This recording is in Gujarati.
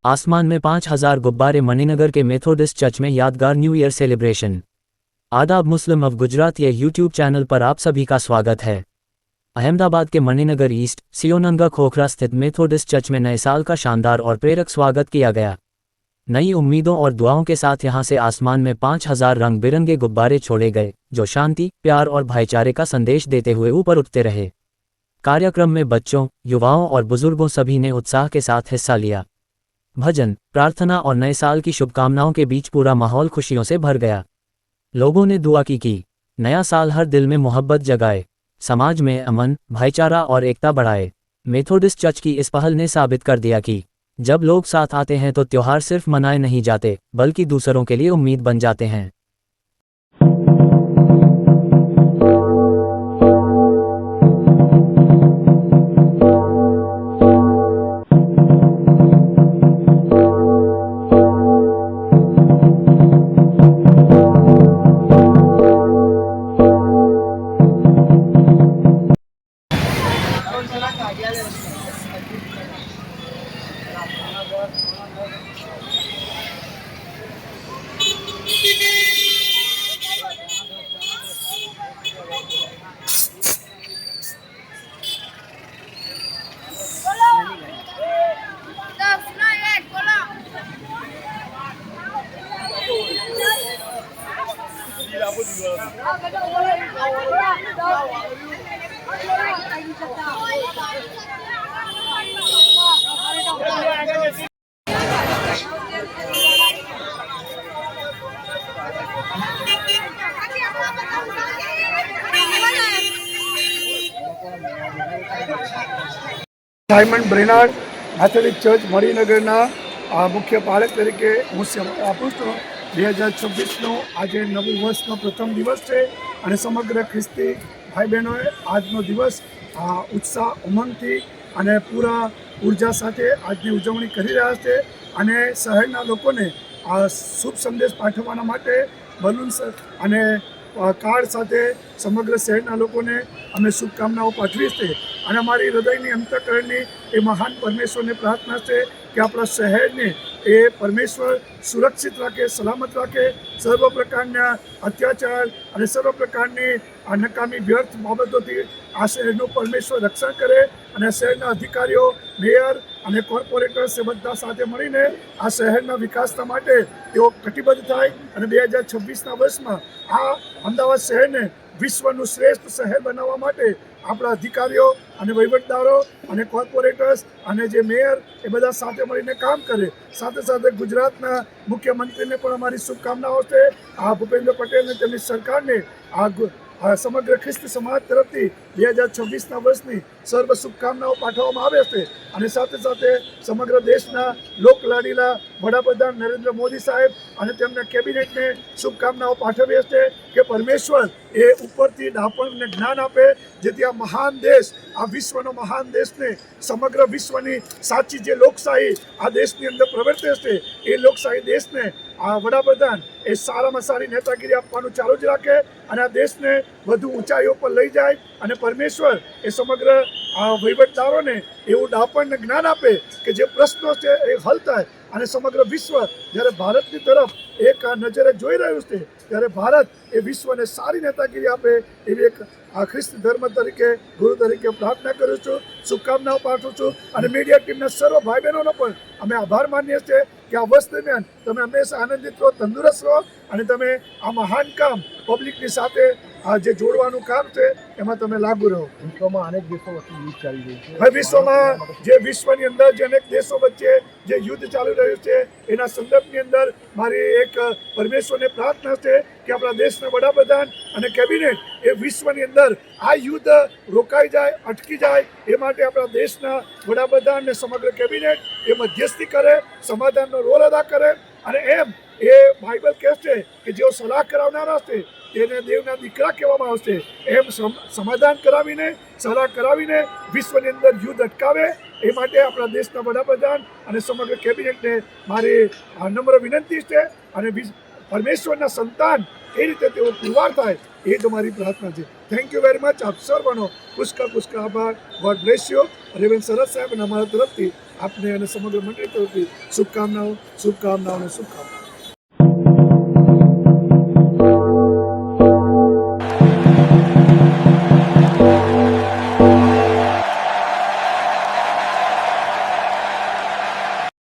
आसमान में 5,000 गुब्बारे। मणिनगर के मेथोडिस्ट चर्च में यादगार न्यू ईयर सेलिब्रेशन। आदाब, मुस्लिम ऑफ गुजरात ये यूट्यूब चैनल पर आप सभी का स्वागत है। अहमदाबाद के मणिनगर ईस्ट सियोनंगा खोखरा स्थित मेथोडिस्ट चर्च में नए साल का शानदार और प्रेरक स्वागत किया गया। नई उम्मीदों और दुआओं के साथ यहां से आसमान में 5,000 रंग बिरंगे गुब्बारे छोड़े गए, जो शांति, प्यार और भाईचारे का संदेश देते हुए ऊपर उठते रहे। कार्यक्रम में बच्चों, युवाओं और बुजुर्गों सभी ने उत्साह के साथ हिस्सा लिया। भजन, प्रार्थना और नए साल की शुभकामनाओं के बीच पूरा माहौल खुशियों से भर गया। लोगों ने दुआ की नया साल हर दिल में मोहब्बत जगाए, समाज में अमन, भाईचारा और एकता बढ़ाए। मेथोडिस्ट चर्च की इस पहल ने साबित कर दिया कि जब लोग साथ आते हैं तो त्योहार सिर्फ मनाए नहीं जाते, बल्कि दूसरों के लिए उम्मीद बन जाते हैं। સાયમન બ્રેનાર્ડ મેથોડિસ્ટ ચર્ચ મણિનગરના મુખ્ય પાળક તરીકે હું સેવા આપું છું। 2026નું આજે નવું વર્ષનો પ્રથમ દિવસ છે અને સમગ્ર ખ્રિસ્તી ભાઈ બહેનોએ આજનો દિવસ ઉત્સાહ, ઉમંગથી અને પૂરા ઉર્જા સાથે આજની ઉજવણી કરી રહ્યા છે અને શહેરના લોકોને શુભ સંદેશ પાઠવવાના માટે બલૂન્સ અને કાર્ડ સાથે સમગ્ર શહેરના લોકોને અમે શુભકામનાઓ પાઠવી છે અને અમારી હૃદયની અંતઃકરણની એ મહાન પરમેશ્વરને પ્રાર્થના છે કે આપણા શહેરને એ પરમેશ્વર સુરક્ષિત રાખે, સલામત રાખે, સર્વ પ્રકારના અત્યાચાર અને સર્વ પ્રકારની નકામી વ્યર્થ બાબતોથી આ શહેરનું પરમેશ્વર રક્ષણ કરે અને શહેરના અધિકારીઓ, મેયર અને કોર્પોરેટર્સ એ બધા સાથે મળીને આ શહેરના વિકાસના માટે તેઓ કટિબદ્ધ થાય અને 2026ના વર્ષમાં આ અમદાવાદ શહેરને વિશ્વનું શ્રેષ્ઠ શહેર બનાવવા માટે આપણા અધિકારીઓ અને વહીવટદારો અને કોર્પોરેટર્સ અને જે મેયર એ બધા સાથે મળીને કામ કરે। સાથે સાથે ગુજરાતના મુખ્યમંત્રીને પણ અમારી શુભકામનાઓ છે। ભૂપેન્દ્ર પટેલને તેમની સરકારને સમગ્ર ખ્રિસ્તી સમાજ તરફથી 2026ના વર્ષની સર્વ શુભકામનાઓ પાઠવવામાં આવે છે અને સાથે સાથે સમગ્ર દેશના લોકલાડીલા વડાપ્રધાન નરેન્દ્ર મોદી સાહેબ અને તેમના કેબિનેટને શુભકામનાઓ પાઠવીએ છીએ કે પરમેશ્વર એ ઉપરથી ડાપણને જ્ઞાન આપે, જેથી આ મહાન દેશ, આ વિશ્વનો મહાન દેશને, સમગ્ર વિશ્વની સાચી જે લોકશાહી આ દેશની અંદર પ્રવર્તે છે એ લોકશાહી દેશને આ વડાપ્રધાન એ સારામાં સારી નેતાગીરી આપવાનું ચાલુ જ રાખે અને આ દેશને વધુ ઊંચાઈઓ પર લઈ જાય અને પરમેશ્વર એ સમગ્ર વહીવટદારોને એવું ડાપણને જ્ઞાન આપે કે જે પ્રશ્નો છે એ હલ થાય અને સમગ્ર વિશ્વ જ્યારે ભારતની તરફ એક નજરે જોઈ રહ્યું છે ત્યારે ભારત એ વિશ્વને સારી નેતાગીરી આપે એવી એક ખ્રિસ્તી ધર્મ તરીકે, ગુરુ તરીકે પ્રાર્થના કરું છું, શુભકામનાઓ પાઠવું છું અને મીડિયા ટીમના સર્વ ભાઈ બહેનોનો પણ અમે આભાર માનીએ છીએ કે આ વર્ષ દરમિયાન તમે હંમેશા આનંદિત રહો, તંદુરસ્ત રહો અને તમે આ મહાન કામ પબ્લિકની સાથે જે જોડવાનું કામ છે એમાં તમે લાગુ રહો। વિશ્વમાં અનેક દેશો વચ્ચે યુદ્ધ ચાલી રહ્યું છે। હવે વિશ્વમાં જે વિશ્વની અંદર જે અનેક દેશો વચ્ચે જે યુદ્ધ ચાલી રહ્યું છે એના સંદર્ભની અંદર મારી એક પરમેશ્વરને પ્રાર્થના છે કે આપણા દેશના વડાપ્રધાન અને કેબિનેટ એ વિશ્વની અંદર આ યુદ્ધ રોકાઈ જાય, અટકી જાય એ માટે આપણા દેશના વડાપ્રધાન અને સમગ્ર કેબિનેટ એ મધ્યસ્થી કરે, સમાધાનનો રોલ અદા કરે અને એમ એ બાઇબલ કહે છે કે જેઓ સલાહ કરાવનારા છે તેને દેવના દીકરા કહેવામાં આવશે। એમ સમાધાન કરાવીને, સલાહ કરાવીને વિશ્વની અંદર યુદ્ધ અટકાવે એ માટે આપણા દેશના વડાપ્રધાન અને સમગ્ર કેબિનેટને મારી નમ્ર વિનંતી છે અને પરમેશ્વરના સંતાન એ રીતે તેઓ પુરવાર થાય એ જ મારી પ્રાર્થના છે। Thank you very much. આપ સર્વનો પુષ્કળ આભાર। God bless you. રેવન સરસ સાહેબ અને અમારા તરફથી આપને અને સમગ્ર મંડળી તરફથી શુભકામનાઓ શુભકામનાઓ અને શુભકામનાઓ.